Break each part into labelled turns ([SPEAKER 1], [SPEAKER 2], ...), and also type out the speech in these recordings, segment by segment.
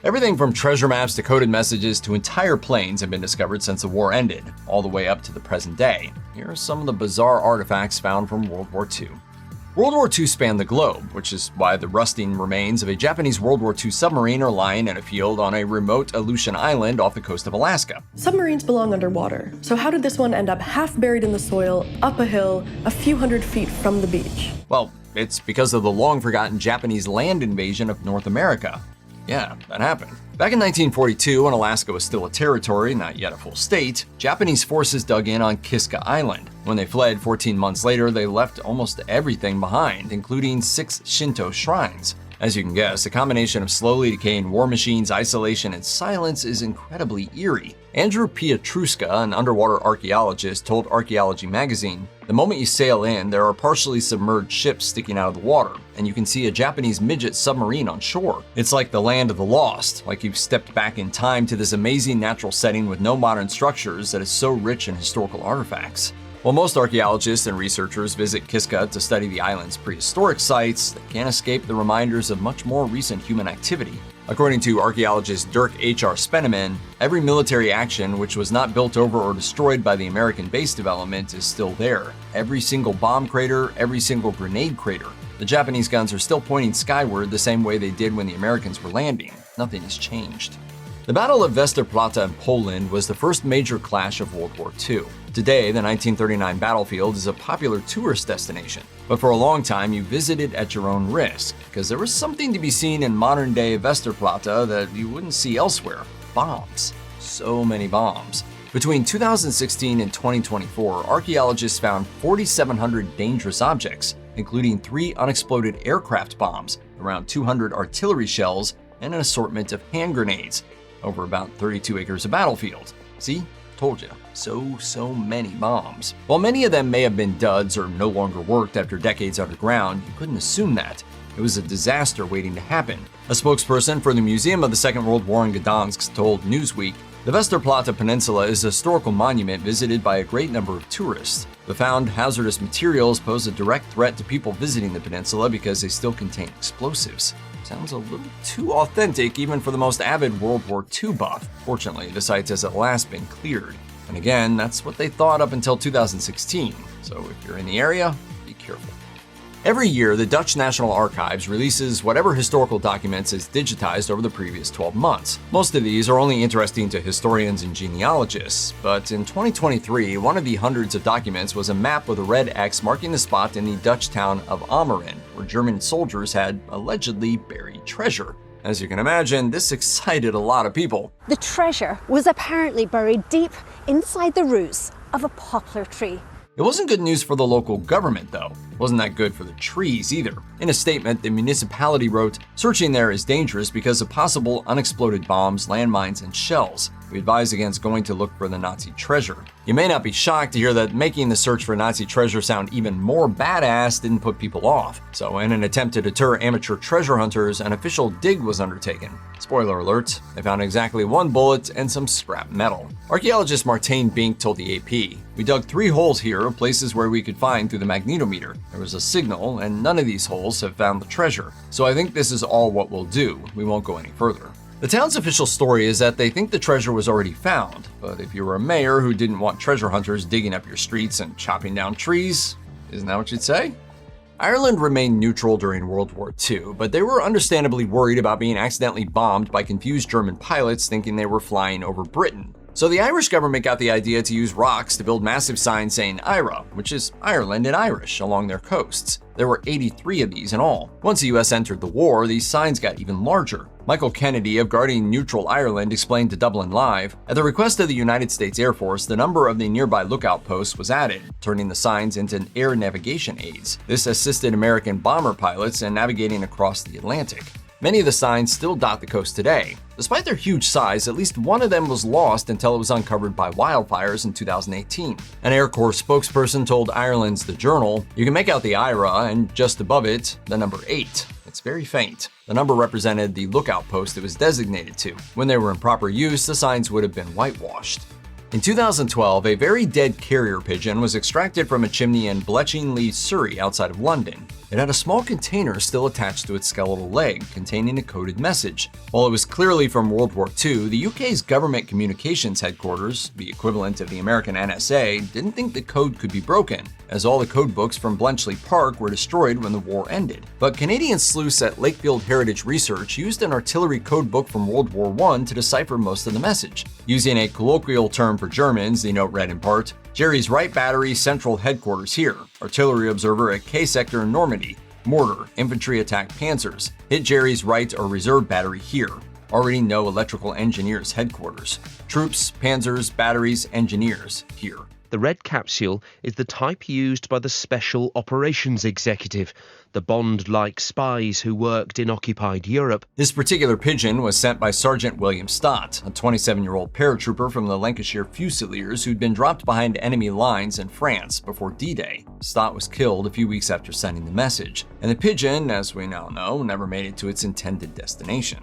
[SPEAKER 1] Everything from treasure maps to coded messages to entire planes have been discovered since the war ended, all the way up to the present day. Here are some of the bizarre artifacts found from World War II. World War II spanned the globe, which is why the rusting remains of a Japanese World War II submarine are lying in a field on a remote Aleutian island off the coast of Alaska.
[SPEAKER 2] Submarines belong underwater, so how did this one end up half buried in the soil, up a hill, a few hundred feet from the beach?
[SPEAKER 1] Well, it's because of the long-forgotten Japanese land invasion of North America. Yeah, that happened. Back in 1942, when Alaska was still a territory, not yet a full state, Japanese forces dug in on Kiska Island. When they fled 14 months later, they left almost everything behind, including 6 Shinto shrines. As you can guess, a combination of slowly decaying war machines, isolation, and silence is incredibly eerie. Andrew Pietruska, an underwater archaeologist, told Archaeology magazine, "The moment you sail in, there are partially submerged ships sticking out of the water, and you can see a Japanese midget submarine on shore. It's like the land of the lost, like you've stepped back in time to this amazing natural setting with no modern structures that is so rich in historical artifacts." While most archaeologists and researchers visit Kiska to study the island's prehistoric sites, they can't escape the reminders of much more recent human activity. According to archaeologist Dirk H.R. Spenneman, every military action which was not built over or destroyed by the American base development is still there. Every single bomb crater, every single grenade crater. The Japanese guns are still pointing skyward the same way they did when the Americans were landing. Nothing has changed. The Battle of Westerplatte in Poland was the first major clash of World War II. Today, the 1939 battlefield is a popular tourist destination, but for a long time you visited at your own risk, because there was something to be seen in modern-day Westerplatte that you wouldn't see elsewhere: bombs. So many bombs. Between 2016 and 2024, archaeologists found 4,700 dangerous objects, including 3 unexploded aircraft bombs, around 200 artillery shells, and an assortment of hand grenades, over about 32 acres of battlefield. See? Told you. So many bombs. While many of them may have been duds or no longer worked after decades underground, you couldn't assume that. It was a disaster waiting to happen. A spokesperson for the Museum of the Second World War in Gdansk told Newsweek, "The Westerplatte Peninsula is a historical monument visited by a great number of tourists. The found hazardous materials pose a direct threat to people visiting the peninsula because they still contain explosives." Sounds a little too authentic even for the most avid World War II buff. Fortunately, the site has at last been cleared. And again, that's what they thought up until 2016. So if you're in the area, be careful. Every year, the Dutch National Archives releases whatever historical documents is digitized over the previous 12 months. Most of these are only interesting to historians and genealogists, but in 2023, one of the hundreds of documents was a map with a red X marking the spot in the Dutch town of Ameren, where German soldiers had allegedly buried treasure. As you can imagine, this excited a lot of people.
[SPEAKER 3] The treasure was apparently buried deep inside the roots of a poplar tree.
[SPEAKER 1] It wasn't good news for the local government, though. It wasn't that good for the trees either. In a statement, the municipality wrote, "Searching there is dangerous because of possible unexploded bombs, landmines, and shells. We advise against going to look for the Nazi treasure." You may not be shocked to hear that making the search for Nazi treasure sound even more badass didn't put people off. So in an attempt to deter amateur treasure hunters, an official dig was undertaken. Spoiler alert, they found exactly 1 bullet and some scrap metal. Archaeologist Martijn Bink told the AP, "We dug 3 holes here, places where we could find through the magnetometer. There was a signal, and none of these holes have found the treasure. So I think this is all what we'll do. We won't go any further." The town's official story is that they think the treasure was already found, but if you were a mayor who didn't want treasure hunters digging up your streets and chopping down trees, isn't that what you'd say? Ireland remained neutral during World War II, but they were understandably worried about being accidentally bombed by confused German pilots thinking they were flying over Britain. So the Irish government got the idea to use rocks to build massive signs saying IRA, which is Ireland in Irish, along their coasts. There were 83 of these in all. Once the US entered the war, these signs got even larger. Michael Kennedy of Guarding Neutral Ireland explained to Dublin Live, "At the request of the United States Air Force, the number of the nearby lookout posts was added, turning the signs into air navigation aids. This assisted American bomber pilots in navigating across the Atlantic." Many of the signs still dot the coast today. Despite their huge size, at least one of them was lost until it was uncovered by wildfires in 2018. An Air Corps spokesperson told Ireland's The Journal, "You can make out the IRA and just above it, the number 8. It's very faint." The number represented the lookout post it was designated to. When they were in proper use, the signs would have been whitewashed. In 2012, a very dead carrier pigeon was extracted from a chimney in Bletchingley, Surrey, outside of London. It had a small container still attached to its skeletal leg containing a coded message. While it was clearly from World War II, the UK's Government Communications Headquarters, the equivalent of the American NSA, didn't think the code could be broken, as all the code books from Bletchley Park were destroyed when the war ended. But Canadian sleuths at Lakefield Heritage Research used an artillery code book from World War I to decipher most of the message. Using a colloquial term for Germans, the note read in part, "Jerry's Right Battery Central Headquarters here. Artillery observer at K Sector Normandy. Mortar, infantry attack panzers. Hit Jerry's right or reserve battery here. Already know electrical engineers headquarters. Troops, panzers, batteries, engineers here."
[SPEAKER 4] The red capsule is the type used by the Special Operations Executive, the Bond-like spies who worked in occupied Europe.
[SPEAKER 1] This particular pigeon was sent by Sergeant William Stott, a 27-year-old paratrooper from the Lancashire Fusiliers who'd been dropped behind enemy lines in France before D-Day. Stott was killed a few weeks after sending the message, and the pigeon, as we now know, never made it to its intended destination.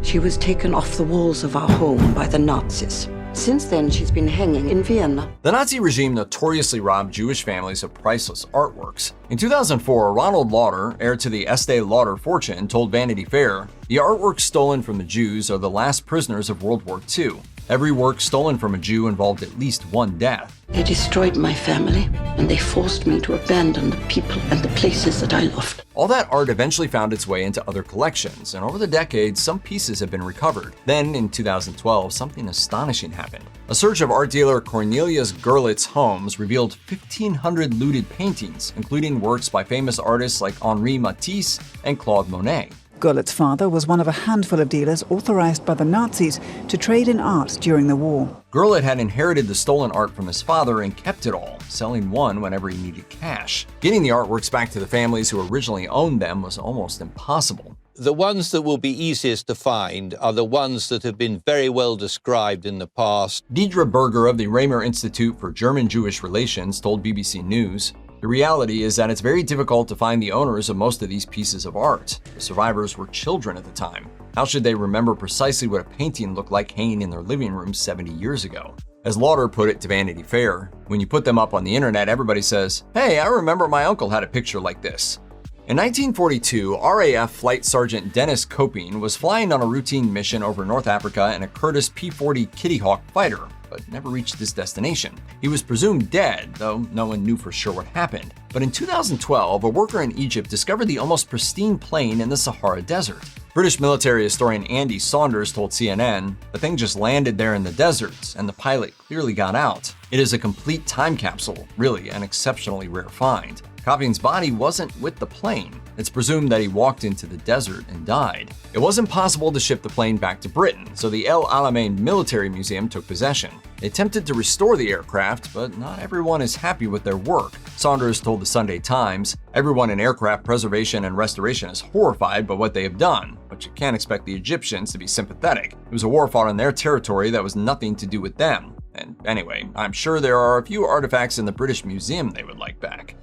[SPEAKER 5] She was taken off the walls of our home by the Nazis. Since then, she's been hanging in Vienna.
[SPEAKER 1] The Nazi regime notoriously robbed Jewish families of priceless artworks. In 2004, Ronald Lauder, heir to the Estee Lauder fortune, told Vanity Fair, "The artworks stolen from the Jews are the last prisoners of World War II. Every work stolen from a Jew involved at least one death."
[SPEAKER 5] They destroyed my family, and they forced me to abandon the people and the places that I loved.
[SPEAKER 1] All that art eventually found its way into other collections, and over the decades, some pieces have been recovered. Then, in 2012, something astonishing happened. A search of art dealer Cornelius Gurlitt's homes revealed 1,500 looted paintings, including works by famous artists like Henri Matisse and Claude Monet.
[SPEAKER 6] Gurlitt's father was one of a handful of dealers authorized by the Nazis to trade in art during the war.
[SPEAKER 1] Gurlitt had inherited the stolen art from his father and kept it all, selling one whenever he needed cash. Getting the artworks back to the families who originally owned them was almost impossible.
[SPEAKER 7] The ones that will be easiest to find are the ones that have been very well described in the past.
[SPEAKER 1] Deidre Berger of the Raymer Institute for German-Jewish Relations told BBC News, "The reality is that it's very difficult to find the owners of most of these pieces of art. The survivors were children at the time. How should they remember precisely what a painting looked like hanging in their living room 70 years ago?" As Lauder put it to Vanity Fair, "When you put them up on the internet, everybody says, 'Hey, I remember my uncle had a picture like this.'" In 1942, RAF Flight Sergeant Dennis Coping was flying on a routine mission over North Africa in a Curtiss P-40 Kitty Hawk fighter, but never reached his destination. He was presumed dead, though no one knew for sure what happened. But in 2012, a worker in Egypt discovered the almost pristine plane in the Sahara Desert. British military historian Andy Saunders told CNN, "The thing just landed there in the deserts, and the pilot clearly got out. It is a complete time capsule, really an exceptionally rare find." Coping's body wasn't with the plane. It's presumed that he walked into the desert and died. It wasn't possible to ship the plane back to Britain, so the El Alamein Military Museum took possession. They attempted to restore the aircraft, but not everyone is happy with their work. Saunders told the Sunday Times, "Everyone in aircraft preservation and restoration is horrified by what they have done, but you can't expect the Egyptians to be sympathetic. It was a war fought on their territory that was nothing to do with them. And anyway, I'm sure there are a few artifacts in the British Museum they would like back."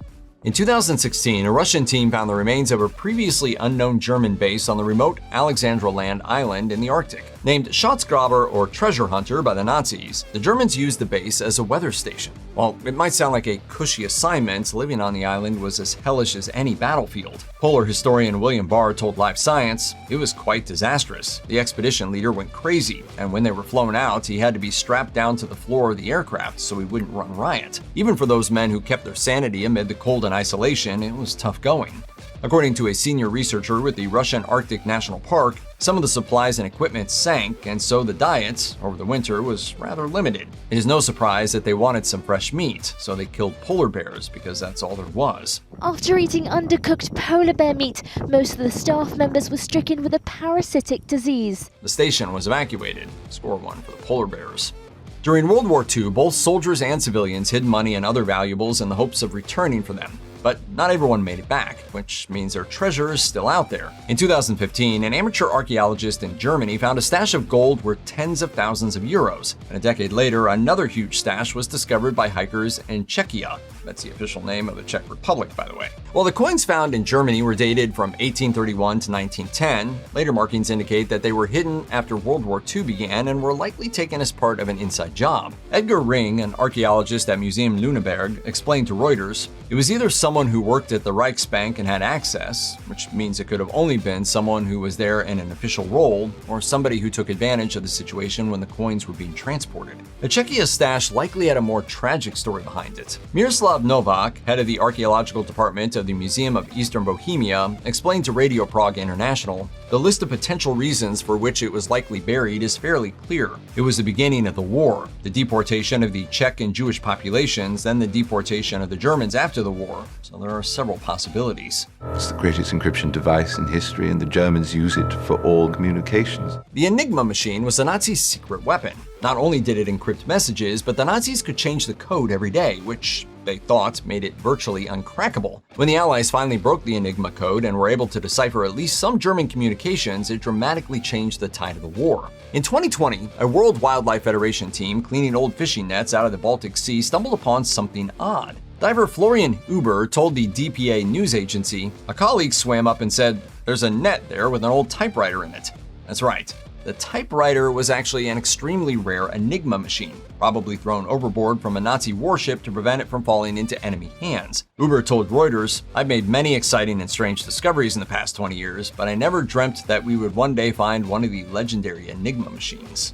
[SPEAKER 1] In 2016, a Russian team found the remains of a previously unknown German base on the remote Alexandra Land island in the Arctic. Named Schatzgraber or Treasure Hunter by the Nazis, the Germans used the base as a weather station. While it might sound like a cushy assignment, living on the island was as hellish as any battlefield. Polar historian William Barr told Live Science, "It was quite disastrous. The expedition leader went crazy, and when they were flown out, he had to be strapped down to the floor of the aircraft so he wouldn't run riot. Even for those men who kept their sanity amid the cold and isolation, it was tough going." According to a senior researcher with the Russian Arctic National Park, some of the supplies and equipment sank, and so the diet, over the winter, was rather limited. It is no surprise that they wanted some fresh meat, so they killed polar bears because that's all there was.
[SPEAKER 8] After eating undercooked polar bear meat, most of the staff members were stricken with a parasitic disease.
[SPEAKER 1] The station was evacuated. Score one for the polar bears. During World War II, both soldiers and civilians hid money and other valuables in the hopes of returning for them. But not everyone made it back, which means their treasure is still out there. In 2015, an amateur archaeologist in Germany found a stash of gold worth tens of thousands of euros, and a decade later, another huge stash was discovered by hikers in Czechia. That's the official name of the Czech Republic, by the way. While the coins found in Germany were dated from 1831 to 1910, later markings indicate that they were hidden after World War II began and were likely taken as part of an inside job. Edgar Ring, an archaeologist at Museum Lüneburg, explained to Reuters, "It was either someone who worked at the Reichsbank and had access, which means it could have only been someone who was there in an official role, or somebody who took advantage of the situation when the coins were being transported." The Czechia stash likely had a more tragic story behind it. Miroslav Novak, head of the archaeological department of the Museum of Eastern Bohemia, explained to Radio Prague International, "The list of potential reasons for which it was likely buried is fairly clear. It was the beginning of the war, the deportation of the Czech and Jewish populations, then the deportation of the Germans after the war, so there are several possibilities."
[SPEAKER 9] It's the greatest encryption device in history, and the Germans use it for all communications.
[SPEAKER 1] The Enigma Machine was the Nazis' secret weapon. Not only did it encrypt messages, but the Nazis could change the code every day, which they thought made it virtually uncrackable. When the Allies finally broke the Enigma code and were able to decipher at least some German communications, it dramatically changed the tide of the war. In 2020, a World Wildlife Federation team cleaning old fishing nets out of the Baltic Sea stumbled upon something odd. Diver Florian Huber told the DPA news agency, "A colleague swam up and said, 'There's a net there with an old typewriter in it.'" That's right. The typewriter was actually an extremely rare Enigma machine, probably thrown overboard from a Nazi warship to prevent it from falling into enemy hands. Huber told Reuters, "I've made many exciting and strange discoveries in the past 20 years, but I never dreamt that we would one day find one of the legendary Enigma machines."